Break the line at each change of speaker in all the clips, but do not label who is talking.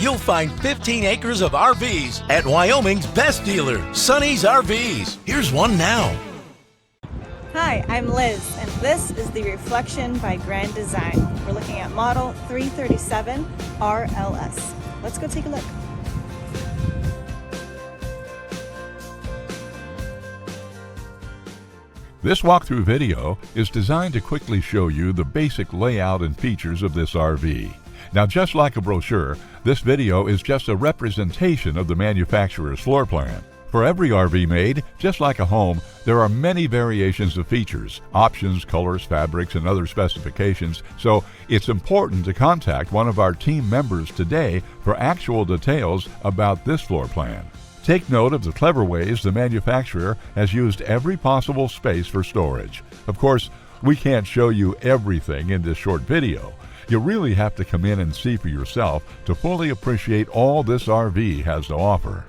you'll find 15 acres of RVs at Wyoming's best dealer, Sonny's RVs. Here's one now.
Hi, I'm Liz, and this is the Reflection by Grand Design. We're looking at model 337 RLS. Let's go take a look.
This walkthrough video is designed to quickly show you the basic layout and features of this RV. Now, just like a brochure, this video is just a representation of the manufacturer's floor plan. For every RV made, just like a home, there are many variations of features, options, colors, fabrics, and other specifications, so it's important to contact one of our team members today for actual details about this floor plan. Take note of the clever ways the manufacturer has used every possible space for storage. Of course, we can't show you everything in this short video. You really have to come in and see for yourself to fully appreciate all this RV has to offer.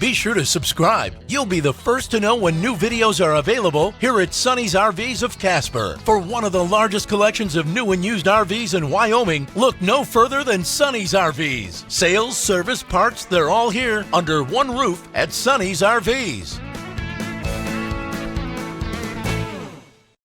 Be sure to subscribe. You'll be the first to know when new videos are available here at Sonny's RVs of Casper. For one of the largest collections of new and used RVs in Wyoming, look no further than Sonny's RVs. Sales, service, parts, they're all here under one roof at Sonny's RVs.